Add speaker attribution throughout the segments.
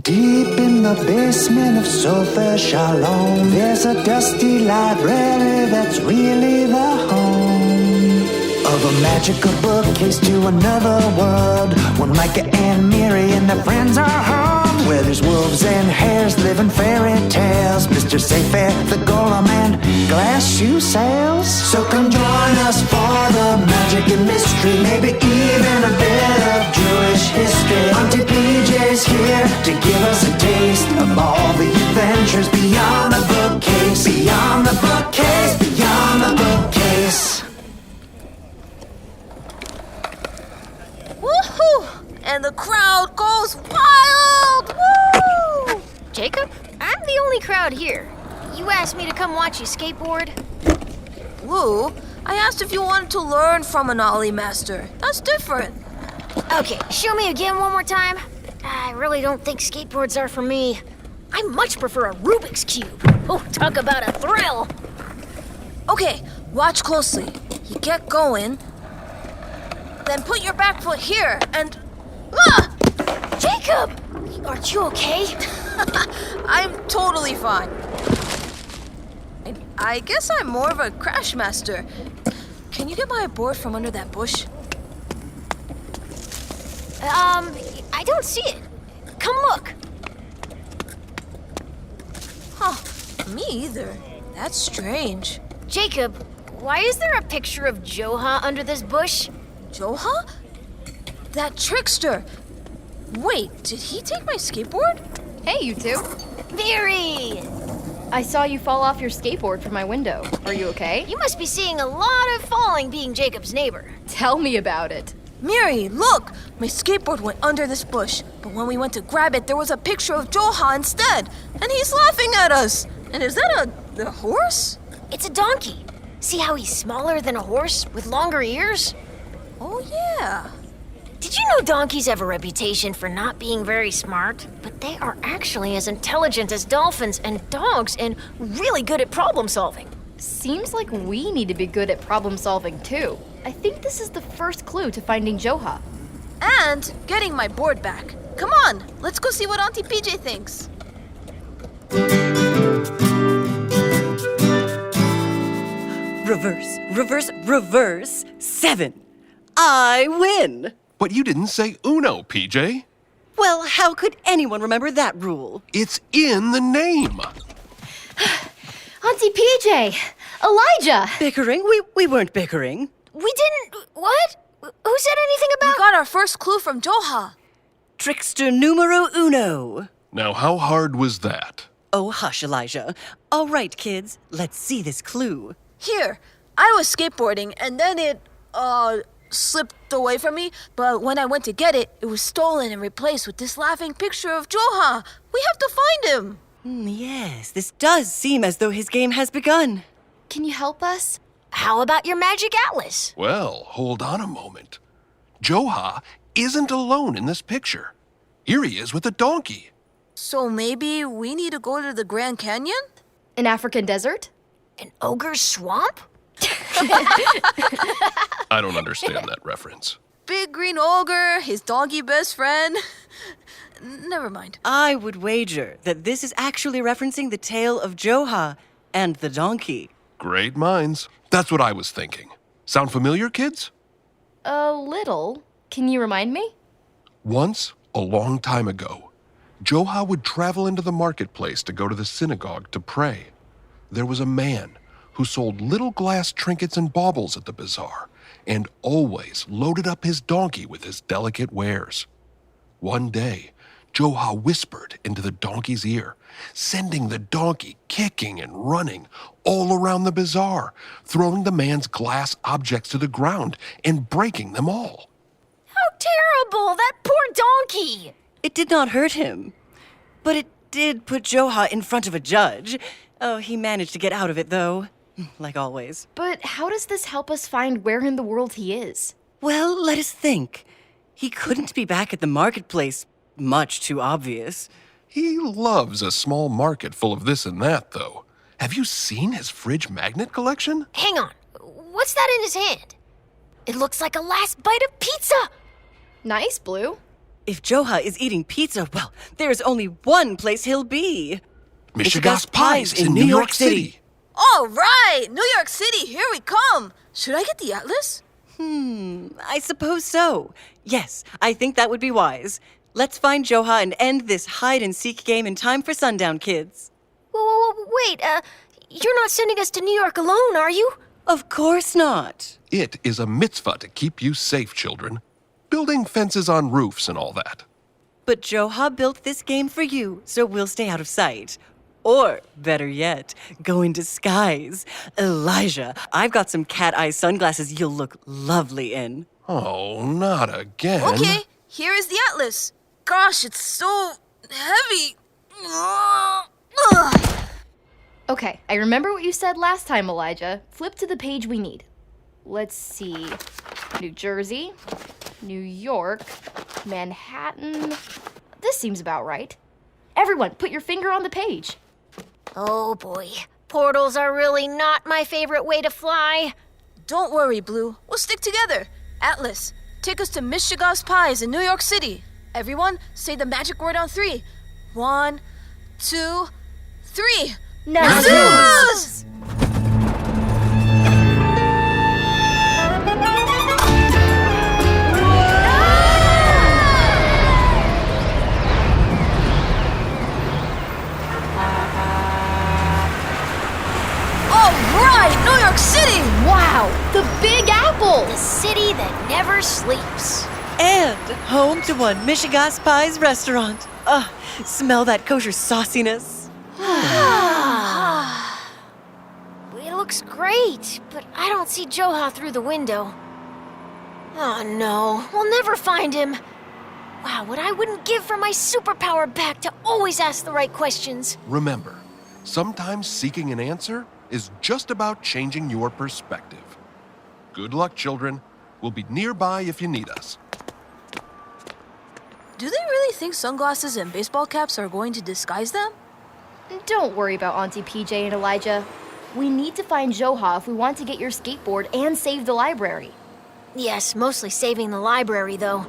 Speaker 1: Deep in the basement of Sofa Shalom, there's a dusty library that's really the home of a magical bookcase to another world, when Micah and Miri and their friends are home, where there's wolves and hares living fairy tales, Mr. Sayfair, the golem, and glass shoe sales. So come join us for the magic and mystery, maybe even a bit of Jewish history. Auntie PJ's here to give us a taste of all the adventures beyond the bookcase, beyond the bookcase, beyond the bookcase.
Speaker 2: Woohoo! And the crowd goes wild! Woo!
Speaker 3: Jacob, I'm the only crowd here. You asked me to come watch you skateboard.
Speaker 2: Woo, I asked if you wanted to learn from an ollie master. That's different.
Speaker 3: Okay, show me again one more time. I really don't think skateboards are for me. I much prefer a Rubik's Cube. Oh, talk about a thrill.
Speaker 2: Okay, watch closely. You get going, then put your back foot here and... Ah!
Speaker 3: Jacob! Aren't you okay?
Speaker 2: I'm totally fine. I guess I'm more of a crash master. Can you get my board from under that bush?
Speaker 3: I don't see it. Come look.
Speaker 2: Huh, me either. That's strange.
Speaker 3: Jacob, why is there a picture of Joha under this bush?
Speaker 2: Joha? That trickster. Wait, did he take my skateboard?
Speaker 4: Hey, you two.
Speaker 3: Miri!
Speaker 4: I saw you fall off your skateboard from my window. Are you okay?
Speaker 3: You must be seeing a lot of falling being Jacob's neighbor.
Speaker 4: Tell me about it.
Speaker 2: Miri, look! My skateboard went under this bush, but when we went to grab it, there was a picture of Joha instead, and he's laughing at us. And is that a horse?
Speaker 3: It's a donkey. See how he's smaller than a horse with longer ears?
Speaker 2: Oh, yeah.
Speaker 3: Did you know donkeys have a reputation for not being very smart? But they are actually as intelligent as dolphins and dogs and really good at problem solving.
Speaker 4: Seems like we need to be good at problem solving too. I think this is the first clue to finding Joha.
Speaker 2: And getting my board back. Come on, let's go see what Auntie PJ thinks.
Speaker 5: Reverse, reverse, reverse, 7. I win!
Speaker 6: But you didn't say Uno, PJ.
Speaker 5: Well, how could anyone remember that rule?
Speaker 6: It's in the name.
Speaker 4: Auntie PJ! Elijah!
Speaker 5: Bickering? We weren't bickering.
Speaker 3: We didn't... What? Who said anything
Speaker 2: We
Speaker 3: about...
Speaker 2: got our first clue from Joha.
Speaker 5: Trickster numero uno.
Speaker 6: Now, how hard was that?
Speaker 5: Oh, hush, Elijah. All right, kids, let's see this clue.
Speaker 2: Here, I was skateboarding and then it, slipped away from me, but when I went to get it, it was stolen and replaced with this laughing picture of Joha. We have to find him.
Speaker 5: Yes, this does seem as though his game has begun.
Speaker 4: Can you help us?
Speaker 3: How about your magic atlas?
Speaker 6: Well, hold on a moment. Joha isn't alone in this picture. Here he is with a donkey.
Speaker 2: So maybe we need to go to the Grand Canyon?
Speaker 4: An African desert?
Speaker 3: An ogre's swamp?
Speaker 6: I don't understand that reference.
Speaker 2: Big green ogre, his donkey best friend. Never mind.
Speaker 5: I would wager that this is actually referencing the tale of Joha and the donkey.
Speaker 6: Great minds. That's what I was thinking. Sound familiar, kids?
Speaker 4: A little. Can you remind me?
Speaker 6: Once, a long time ago, Joha would travel into the marketplace to go to the synagogue to pray. There was a man who sold little glass trinkets and baubles at the bazaar and always loaded up his donkey with his delicate wares. One day, Joha whispered into the donkey's ear, sending the donkey kicking and running all around the bazaar, throwing the man's glass objects to the ground and breaking them all.
Speaker 3: How terrible! That poor donkey!
Speaker 5: It did not hurt him, but it did put Joha in front of a judge. Oh, he managed to get out of it, though, like always.
Speaker 4: But how does this help us find where in the world he is?
Speaker 5: Well, let us think. He couldn't be back at the marketplace. Much too obvious.
Speaker 6: He loves a small market full of this and that, though. Have you seen his fridge magnet collection?
Speaker 3: Hang on. What's that in his hand? It looks like a last bite of pizza.
Speaker 4: Nice, Blue.
Speaker 5: If Joha is eating pizza, well, there's only one place he'll be.
Speaker 6: Michigas Pies in New York City.
Speaker 2: All right, New York City, here we come. Should I get the atlas?
Speaker 5: I suppose so. Yes, I think that would be wise. Let's find Joha and end this hide-and-seek game in time for sundown, kids.
Speaker 3: Wait, you're not sending us to New York alone, are you?
Speaker 5: Of course not.
Speaker 6: It is a mitzvah to keep you safe, children. Building fences on roofs and all that.
Speaker 5: But Joha built this game for you, so we'll stay out of sight. Or, better yet, go in disguise. Elijah, I've got some cat-eye sunglasses you'll look lovely in.
Speaker 6: Oh, not again.
Speaker 2: Okay, here is the atlas. Gosh, it's so heavy. Ugh.
Speaker 4: Okay, I remember what you said last time, Elijah. Flip to the page we need. Let's see. New Jersey, New York, Manhattan. This seems about right. Everyone, put your finger on the page.
Speaker 3: Oh boy, portals are really not my favorite way to fly.
Speaker 2: Don't worry, Blue. We'll stick together. Atlas, take us to Michigas Pies in New York City. Everyone, say the magic word on 3. 1, 2, 3.
Speaker 4: Nazuz!
Speaker 2: All right, New York City!
Speaker 4: Wow, the Big Apple!
Speaker 3: The city that never sleeps.
Speaker 5: And home to one Michigas Pies restaurant. Smell that kosher sauciness.
Speaker 3: It looks great, but I don't see Joha through the window. Oh no, we'll never find him. Wow, what I wouldn't give for my superpower back to always ask the right questions.
Speaker 6: Remember, sometimes seeking an answer is just about changing your perspective. Good luck, children. We'll be nearby if you need us.
Speaker 2: Do they really think sunglasses and baseball caps are going to disguise them?
Speaker 4: Don't worry about Auntie PJ and Elijah. We need to find Joha if we want to get your skateboard and save the library.
Speaker 3: Yes, mostly saving the library, though.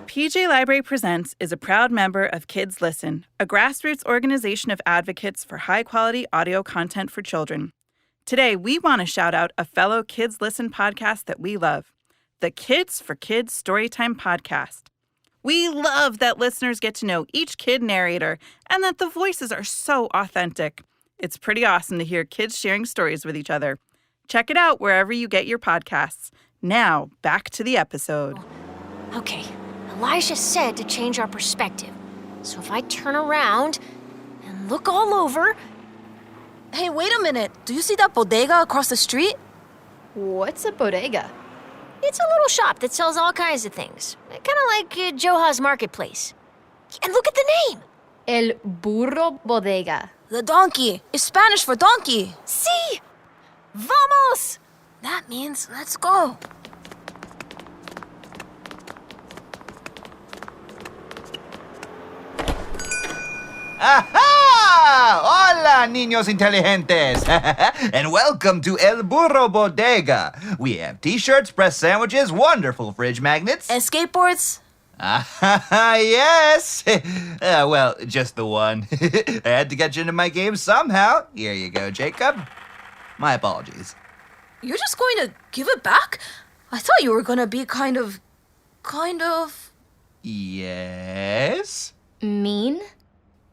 Speaker 7: PJ Library Presents is a proud member of Kids Listen, a grassroots organization of advocates for high-quality audio content for children. Today, we want to shout out a fellow Kids Listen podcast that we love, the Kids for Kids Storytime Podcast. We love that listeners get to know each kid narrator and that the voices are so authentic. It's pretty awesome to hear kids sharing stories with each other. Check it out wherever you get your podcasts. Now, back to the episode.
Speaker 3: Okay, Elijah said to change our perspective. So if I turn around and look all over...
Speaker 2: Hey, wait a minute. Do you see that bodega across the street?
Speaker 4: What's a bodega?
Speaker 3: It's a little shop that sells all kinds of things. Kind of like Joha's marketplace. And look at the name.
Speaker 4: El Burro Bodega.
Speaker 2: The donkey. It's Spanish for donkey.
Speaker 3: Sí! Vamos!
Speaker 2: That means let's go.
Speaker 8: ¡Ajá! ¡Hola, niños inteligentes! And welcome to El Burro Bodega. We have t-shirts, pressed sandwiches, wonderful fridge magnets.
Speaker 2: And skateboards?
Speaker 8: Ah, yes! Well, just the one. I had to get you into my game somehow. Here you go, Jacob. My apologies.
Speaker 2: You're just going to give it back? I thought you were going to be kind of...
Speaker 8: Yes?
Speaker 4: Mean?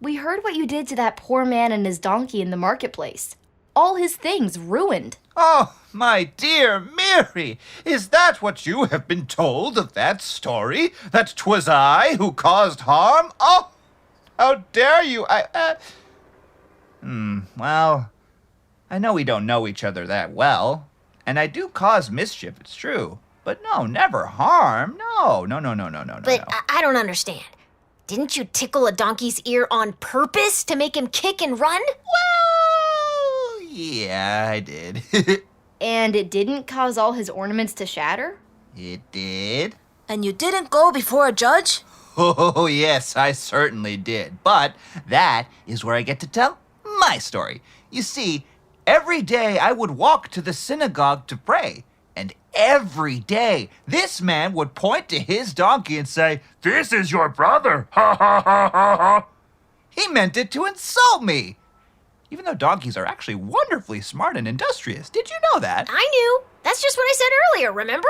Speaker 4: We heard what you did to that poor man and his donkey in the marketplace. All his things ruined.
Speaker 8: Oh, my dear Miri, is that what you have been told of that story? That 'twas I who caused harm? Oh, how dare you! Well, I know we don't know each other that well, and I do cause mischief, it's true. But no, never harm. No.
Speaker 3: But I don't understand. Didn't you tickle a donkey's ear on purpose to make him kick and run?
Speaker 8: Well, yeah, I did.
Speaker 4: And it didn't cause all his ornaments to shatter?
Speaker 8: It did.
Speaker 2: And you didn't go before a judge?
Speaker 8: Oh, yes, I certainly did. But that is where I get to tell my story. You see, every day I would walk to the synagogue to pray, and Every day, this man would point to his donkey and say, "This is your brother, ha ha ha ha ha." He meant it to insult me. Even though donkeys are actually wonderfully smart and industrious. Did you know that?
Speaker 3: I knew. That's just what I said earlier, remember?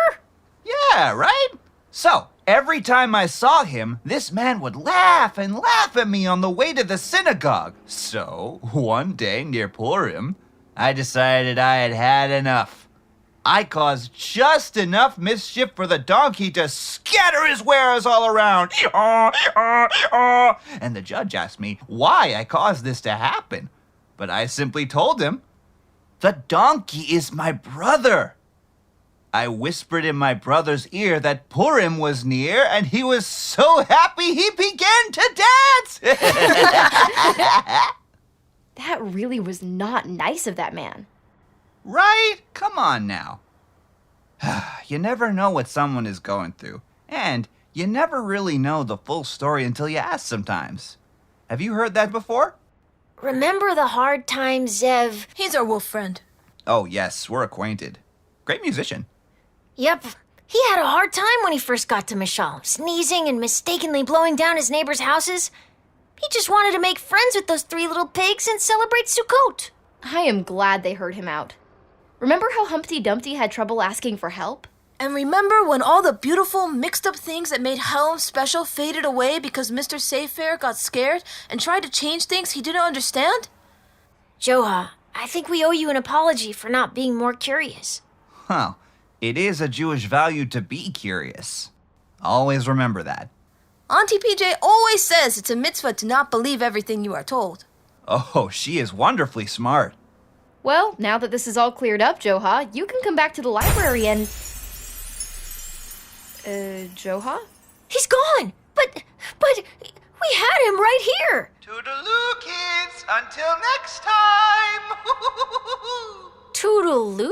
Speaker 8: Yeah, right? So, every time I saw him, this man would laugh and laugh at me on the way to the synagogue. So, one day near Purim, I decided I had had enough. I caused just enough mischief for the donkey to scatter his wares all around. And the judge asked me why I caused this to happen. But I simply told him, "The donkey is my brother." I whispered in my brother's ear that Purim was near, and he was so happy he began to dance.
Speaker 4: That really was not nice of that man.
Speaker 8: Right? Come on now. You never know what someone is going through, and you never really know the full story until you ask sometimes. Have you heard that before?
Speaker 3: Remember the hard times, Zev?
Speaker 2: He's our wolf friend.
Speaker 8: Oh, yes, we're acquainted. Great musician.
Speaker 3: Yep. He had a hard time when he first got to Mishal, sneezing and mistakenly blowing down his neighbors' houses. He just wanted to make friends with those 3 little pigs and celebrate Sukkot.
Speaker 4: I am glad they heard him out. Remember how Humpty Dumpty had trouble asking for help?
Speaker 2: And remember when all the beautiful, mixed-up things that made Helm special faded away because Mr. Sayfair got scared and tried to change things he didn't understand?
Speaker 3: Joha, I think we owe you an apology for not being more curious.
Speaker 8: Well, it is a Jewish value to be curious. Always remember that.
Speaker 2: Auntie PJ always says it's a mitzvah to not believe everything you are told.
Speaker 8: Oh, she is wonderfully smart.
Speaker 4: Well, now that this is all cleared up, Joha, you can come back to the library and... Joha?
Speaker 3: He's gone! But we had him right here!
Speaker 8: Toodaloo, kids! Until next time!
Speaker 3: Toodaloo?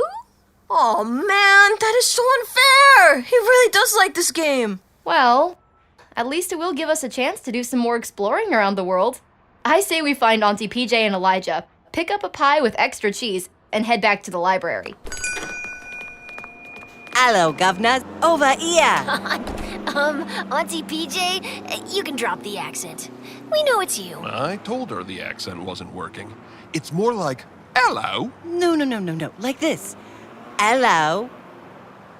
Speaker 2: Oh man, that is so unfair! He really does like this game.
Speaker 4: Well, at least it will give us a chance to do some more exploring around the world. I say we find Auntie PJ and Elijah, pick up a pie with extra cheese, and head back to the library.
Speaker 5: Hello, governor. Over here.
Speaker 3: Auntie PJ, you can drop the accent. We know it's you.
Speaker 6: I told her the accent wasn't working. It's more like, hello.
Speaker 5: No. Like this. Hello.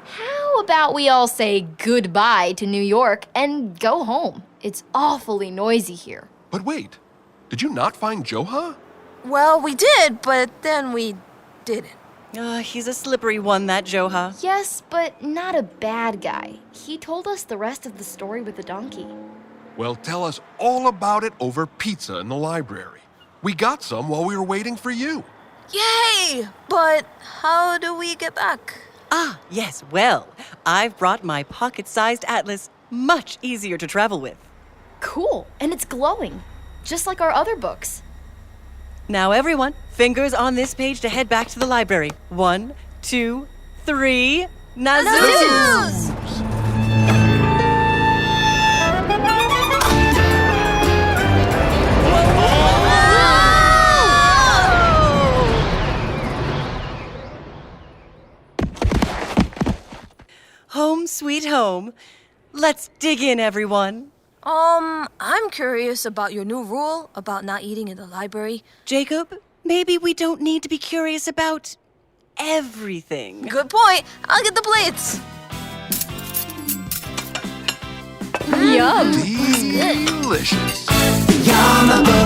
Speaker 4: How about we all say goodbye to New York and go home? It's awfully noisy here.
Speaker 6: But wait, did you not find Joha?
Speaker 2: Well, we did, but then we didn't.
Speaker 5: He's a slippery one, that Joha.
Speaker 4: Yes, but not a bad guy. He told us the rest of the story with the donkey.
Speaker 6: Well, tell us all about it over pizza in the library. We got some while we were waiting for you.
Speaker 2: Yay! But how do we get back?
Speaker 5: Ah, yes, well, I've brought my pocket-sized atlas, much easier to travel with.
Speaker 4: Cool, and it's glowing, just like our other books.
Speaker 5: Now everyone, fingers on this page to head back to the library. 1, 2, 3, Nazoos! Home sweet home. Let's dig in, everyone.
Speaker 2: I'm curious about your new rule about not eating in the library.
Speaker 5: Jacob, maybe we don't need to be curious about everything.
Speaker 2: Good point. I'll get the plates.
Speaker 4: Yum!
Speaker 6: Delicious.
Speaker 1: Beyond the book